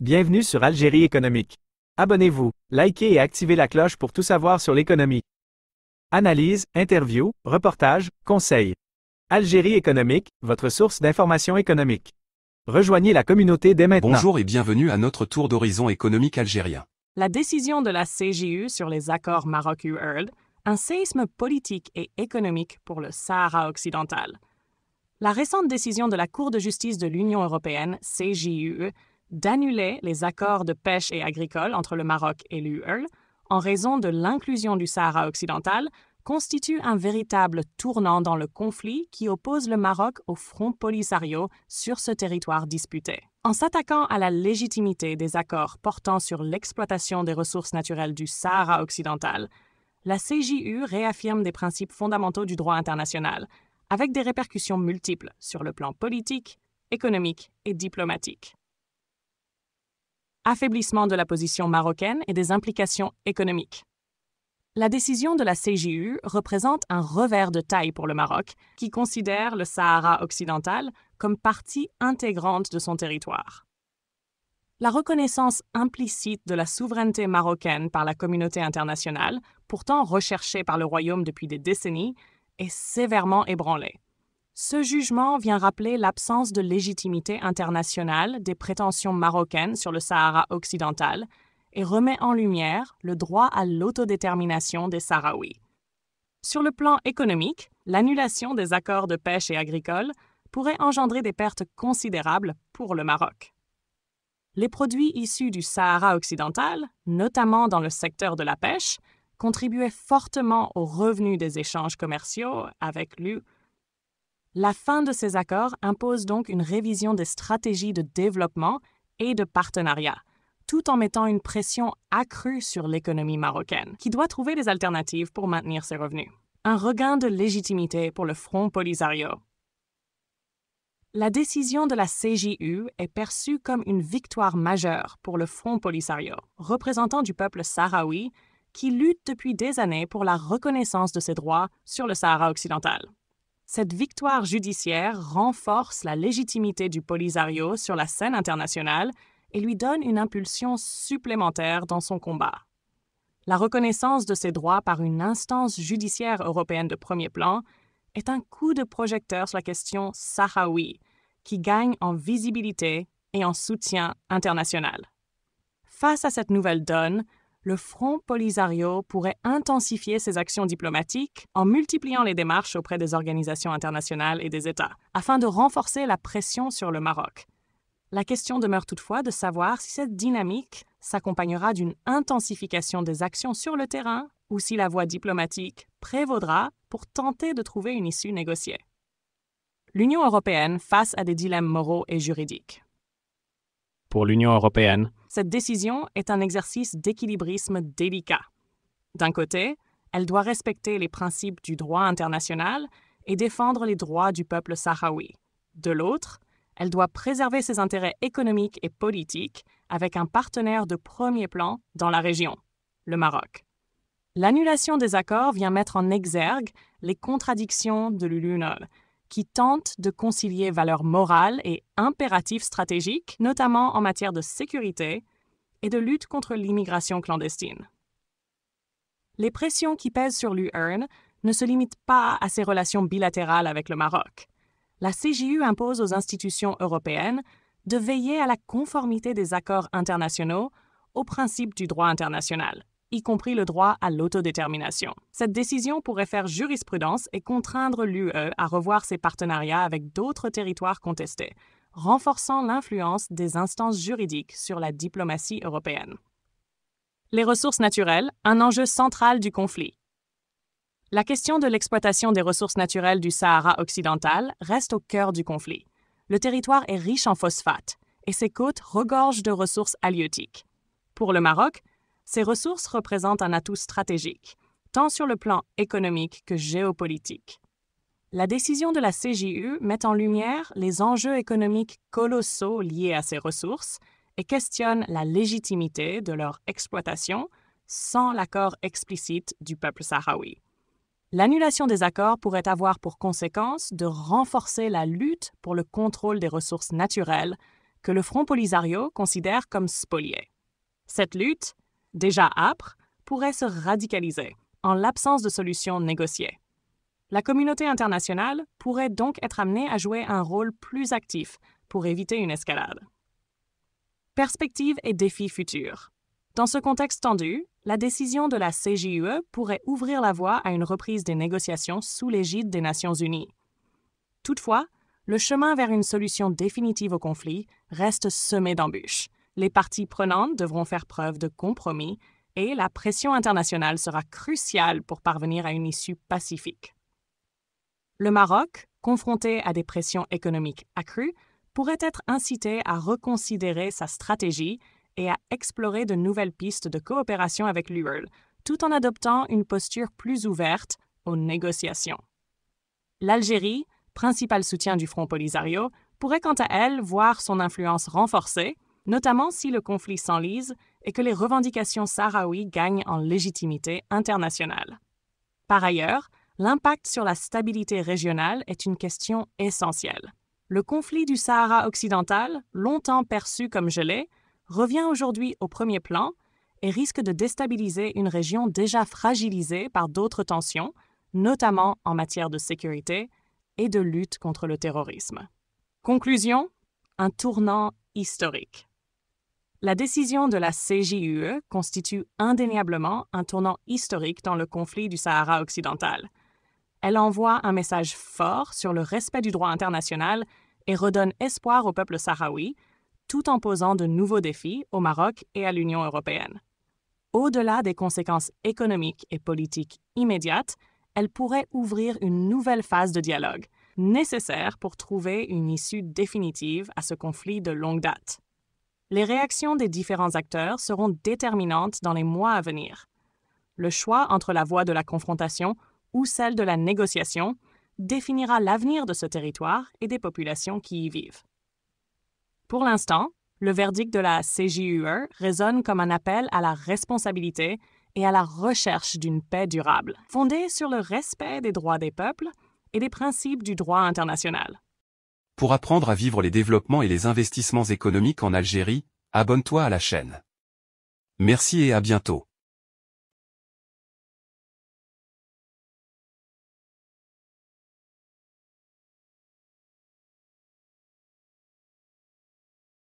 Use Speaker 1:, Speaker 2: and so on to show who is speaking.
Speaker 1: Bienvenue sur Algérie économique. Abonnez-vous, likez et activez la cloche pour tout savoir sur l'économie. Analyse, interview, reportage, conseils. Algérie économique, votre source d'information économique. Rejoignez la communauté dès maintenant.
Speaker 2: Bonjour et bienvenue à notre tour d'horizon économique algérien.
Speaker 3: La décision de la CJU sur les accords Maroc-UERD, un séisme politique et économique pour le Sahara occidental. La récente décision de la Cour de justice de l'Union européenne, CJUE, d'annuler les accords de pêche et agricole entre le Maroc et l'UE en raison de l'inclusion du Sahara occidental constitue un véritable tournant dans le conflit qui oppose le Maroc au Front Polisario sur ce territoire disputé. En s'attaquant à la légitimité des accords portant sur l'exploitation des ressources naturelles du Sahara occidental, la CJU réaffirme des principes fondamentaux du droit international, avec des répercussions multiples sur le plan politique, économique et diplomatique. Affaiblissement de la position marocaine et des implications économiques. La décision de la CJU représente un revers de taille pour le Maroc, qui considère le Sahara occidental comme partie intégrante de son territoire. La reconnaissance implicite de la souveraineté marocaine par la communauté internationale, pourtant recherchée par le Royaume depuis des décennies, est sévèrement ébranlée. Ce jugement vient rappeler l'absence de légitimité internationale des prétentions marocaines sur le Sahara occidental et remet en lumière le droit à l'autodétermination des Sahraouis. Sur le plan économique, l'annulation des accords de pêche et agricole pourrait engendrer des pertes considérables pour le Maroc. Les produits issus du Sahara occidental, notamment dans le secteur de la pêche, contribuaient fortement aux revenus des échanges commerciaux avec l'UE. La fin de ces accords impose donc une révision des stratégies de développement et de partenariat, tout en mettant une pression accrue sur l'économie marocaine, qui doit trouver des alternatives pour maintenir ses revenus. Un regain de légitimité pour le Front Polisario. La décision de la CJU est perçue comme une victoire majeure pour le Front Polisario, représentant du peuple sahraoui, qui lutte depuis des années pour la reconnaissance de ses droits sur le Sahara occidental. Cette victoire judiciaire renforce la légitimité du Polisario sur la scène internationale et lui donne une impulsion supplémentaire dans son combat. La reconnaissance de ses droits par une instance judiciaire européenne de premier plan est un coup de projecteur sur la question sahraoui, qui gagne en visibilité et en soutien international. Face à cette nouvelle donne, le Front Polisario pourrait intensifier ses actions diplomatiques en multipliant les démarches auprès des organisations internationales et des États, afin de renforcer la pression sur le Maroc. La question demeure toutefois de savoir si cette dynamique s'accompagnera d'une intensification des actions sur le terrain ou si la voie diplomatique prévaudra pour tenter de trouver une issue négociée. L'Union européenne face à des dilemmes moraux et juridiques. Pour l'Union européenne, cette décision est un exercice d'équilibrisme délicat. D'un côté, elle doit respecter les principes du droit international et défendre les droits du peuple sahraoui. De l'autre, elle doit préserver ses intérêts économiques et politiques avec un partenaire de premier plan dans la région, le Maroc. L'annulation des accords vient mettre en exergue les contradictions de l'UE, qui tente de concilier valeurs morales et impératifs stratégiques, notamment en matière de sécurité et de lutte contre l'immigration clandestine. Les pressions qui pèsent sur l'UE ne se limitent pas à ses relations bilatérales avec le Maroc. La CJU impose aux institutions européennes de veiller à la conformité des accords internationaux aux principes du droit international, y compris le droit à l'autodétermination. Cette décision pourrait faire jurisprudence et contraindre l'UE à revoir ses partenariats avec d'autres territoires contestés, renforçant l'influence des instances juridiques sur la diplomatie européenne. Les ressources naturelles, un enjeu central du conflit. La question de l'exploitation des ressources naturelles du Sahara occidental reste au cœur du conflit. Le territoire est riche en phosphate et ses côtes regorgent de ressources halieutiques. Pour le Maroc, ces ressources représentent un atout stratégique, tant sur le plan économique que géopolitique. La décision de la CJU met en lumière les enjeux économiques colossaux liés à ces ressources et questionne la légitimité de leur exploitation sans l'accord explicite du peuple sahraoui. L'annulation des accords pourrait avoir pour conséquence de renforcer la lutte pour le contrôle des ressources naturelles que le Front Polisario considère comme spoliés. Cette lutte, déjà âpre, pourrait se radicaliser en l'absence de solutions négociées. La communauté internationale pourrait donc être amenée à jouer un rôle plus actif pour éviter une escalade. Perspectives et défis futurs. Dans ce contexte tendu, la décision de la CJUE pourrait ouvrir la voie à une reprise des négociations sous l'égide des Nations unies. Toutefois, le chemin vers une solution définitive au conflit reste semé d'embûches. Les parties prenantes devront faire preuve de compromis et la pression internationale sera cruciale pour parvenir à une issue pacifique. Le Maroc, confronté à des pressions économiques accrues, pourrait être incité à reconsidérer sa stratégie et à explorer de nouvelles pistes de coopération avec l'UE, tout en adoptant une posture plus ouverte aux négociations. L'Algérie, principal soutien du Front Polisario, pourrait quant à elle voir son influence renforcée, notamment si le conflit s'enlise et que les revendications sahraouies gagnent en légitimité internationale. Par ailleurs, l'impact sur la stabilité régionale est une question essentielle. Le conflit du Sahara occidental, longtemps perçu comme gelé, revient aujourd'hui au premier plan et risque de déstabiliser une région déjà fragilisée par d'autres tensions, notamment en matière de sécurité et de lutte contre le terrorisme. Conclusion, un tournant historique. La décision de la CJUE constitue indéniablement un tournant historique dans le conflit du Sahara occidental. Elle envoie un message fort sur le respect du droit international et redonne espoir au peuple sahraoui, tout en posant de nouveaux défis au Maroc et à l'Union européenne. Au-delà des conséquences économiques et politiques immédiates, elle pourrait ouvrir une nouvelle phase de dialogue, nécessaire pour trouver une issue définitive à ce conflit de longue date. Les réactions des différents acteurs seront déterminantes dans les mois à venir. Le choix entre la voie de la confrontation ou celle de la négociation définira l'avenir de ce territoire et des populations qui y vivent. Pour l'instant, le verdict de la CJUE résonne comme un appel à la responsabilité et à la recherche d'une paix durable, fondée sur le respect des droits des peuples et des principes du droit international.
Speaker 2: Pour apprendre à vivre les développements et les investissements économiques en Algérie, abonne-toi à la chaîne. Merci et à bientôt.